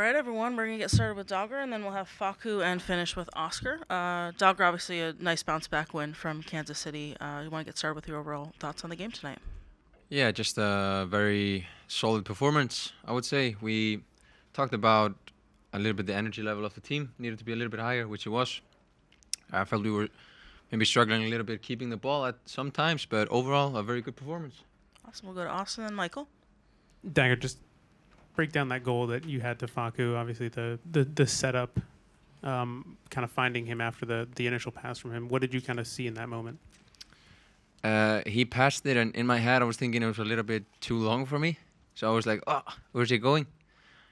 All right, everyone, we're going to get started with Dagur, and then we'll have Faku and finish with Oscar. Dagur, obviously a nice bounce back win from Kansas City. You want to get started with your overall thoughts on the game tonight? Yeah, just a very solid performance, I would say. We talked about a little bit the energy level of the team needed to be a little bit higher, which it was. I felt we were maybe struggling a little bit keeping the ball at some times, but overall, a very good performance. Awesome. We'll go to Austin and Michael. Dagger, just break down that goal that you had to Faku. Obviously, the setup, kind of finding him after the initial pass from him. What did you kind of see in that moment? He passed it, and in my head, I was thinking it was a little bit too long for me. So I was like, oh, where's he going?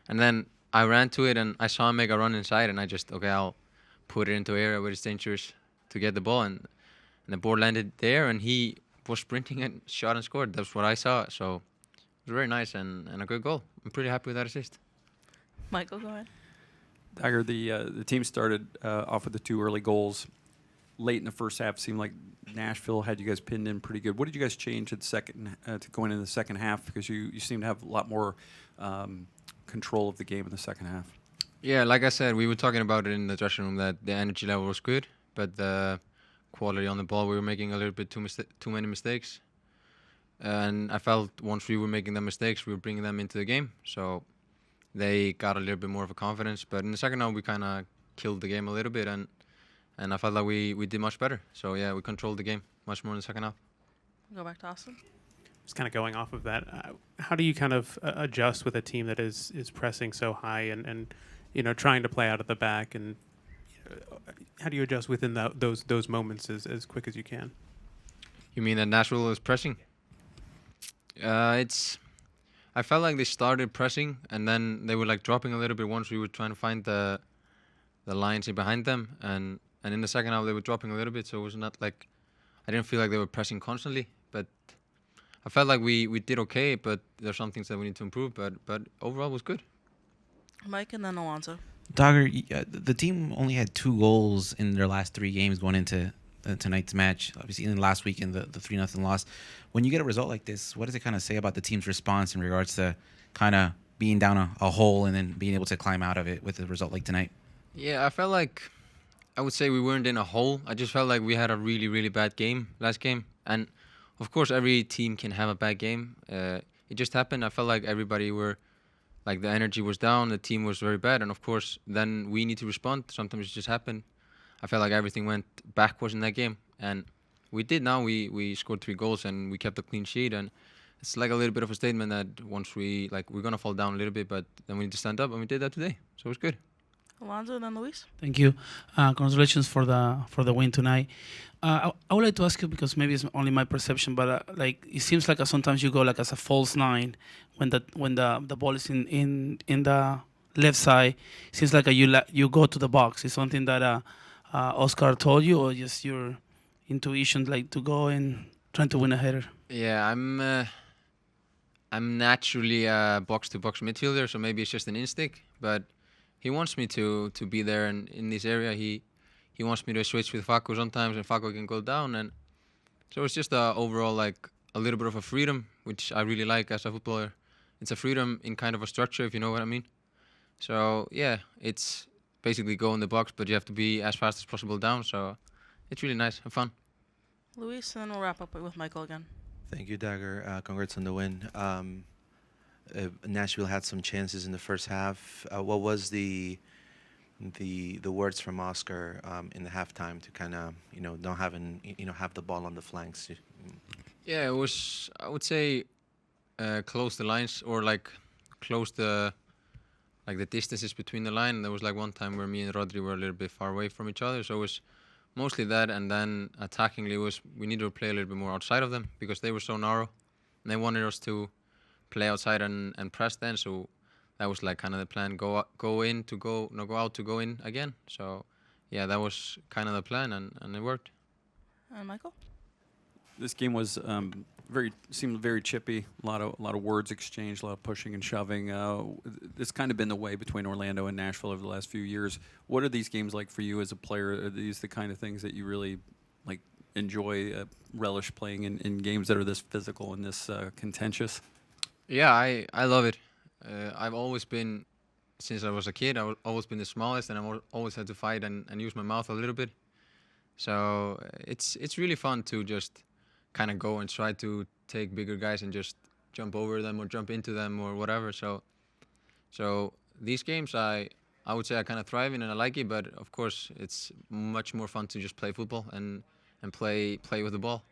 And then I ran to it, and I saw him make a run inside, and I just, okay, I'll put it into area where it's dangerous to get the ball. And the ball landed there, and he was sprinting and shot and scored. That's what I saw. So it was very nice and a good goal. I'm pretty happy with that assist. Michael, go ahead. Dagger, the team started off with the two early goals. Late in the first half, seemed like Nashville had you guys pinned in pretty good. What did you guys change at second to going into the second half? Because you seem to have a lot more control of the game in the second half. Yeah, like I said, we were talking about it in the dressing room that the energy level was good, but the quality on the ball, we were making a little bit too many mistakes. And I felt once we were making the mistakes, we were bringing them into the game. So they got a little bit more of a confidence. But in the second half, we kind of killed the game a little bit, and I felt like we did much better. So yeah, we controlled the game much more in the second half. Go back to Austin. Just kind of going off of that, how do you kind of adjust with a team that is pressing so high and trying to play out of the back, and how do you adjust within those moments as quick as you can? You mean that Nashville is pressing? I felt like they started pressing and then they were like dropping a little bit once we were trying to find the lines in behind them, and in the second half they were dropping a little bit, so it was not like I didn't feel like they were pressing constantly, but I felt like we did okay, but there's some things that we need to improve, but overall it was good. Mike and then Alonso. Dogger, the team only had 2 goals in their last 3 games going into tonight's match. Obviously, in last weekend, the 3-0 loss. When you get a result like this, what does it kind of say about the team's response in regards to kind of being down a hole and then being able to climb out of it with a result like tonight? Yeah, I felt like I would say we weren't in a hole. I just felt like we had a really, really bad game last game. And of course, every team can have a bad game. It just happened. I felt like everybody were, like the energy was down, the team was very bad. And of course, then we need to respond. Sometimes it just happened. I felt like everything went backwards in that game. And we did now. We scored 3 goals and we kept a clean sheet. And it's like a little bit of a statement that once we're going to fall down a little bit, but then we need to stand up. And we did that today. So it was good. Alonso and then Luis. Thank you. Congratulations for the win tonight. I would like to ask you, because maybe it's only my perception, but like it seems like sometimes you go like as a false nine when the ball is in the left side. It seems like you go to the box. Is something that Oscar told you, or just your intuition, like to go and trying to win a header? Yeah, I'm naturally a box-to-box midfielder, so maybe it's just an instinct, but he wants me to be there, and in this area he wants me to switch with Faku sometimes, and Faku can go down, and so it's just overall like a little bit of a freedom, which I really like as a footballer. It's a freedom in kind of a structure, if you know what I mean. So yeah, it's basically go in the box, but you have to be as fast as possible down, so it's really nice and fun. Luis, and then we'll wrap up with Michael again. Thank you, Dagger. Congrats on the win. Nashville had some chances in the first half. What was the words from Oscar in the halftime to kind of don't have the ball on the flanks? Yeah, it was, I would say, close the lines, or like close the distances between the line. There was like one time where me and Rodri were a little bit far away from each other, so it was mostly that. And then attackingly we needed to play a little bit more outside of them because they were so narrow, and they wanted us to play outside and press then. So that was like kind of the plan: go out to go in again. So yeah, that was kind of the plan, and it worked. And Michael. This game was seemed very chippy. A lot of words exchanged, a lot of pushing and shoving. It's kind of been the way between Orlando and Nashville over the last few years. What are these games like for you as a player? Are these the kind of things that you really like enjoy, relish playing in games that are this physical and this contentious? Yeah, I love it. I've always been since I was a kid, I've always been the smallest, and I've always had to fight and use my mouth a little bit. So it's really fun to just kind of go and try to take bigger guys and just jump over them or jump into them or whatever. So these games, I would say I kind of thrive in and I like it, but of course it's much more fun to just play football and play with the ball.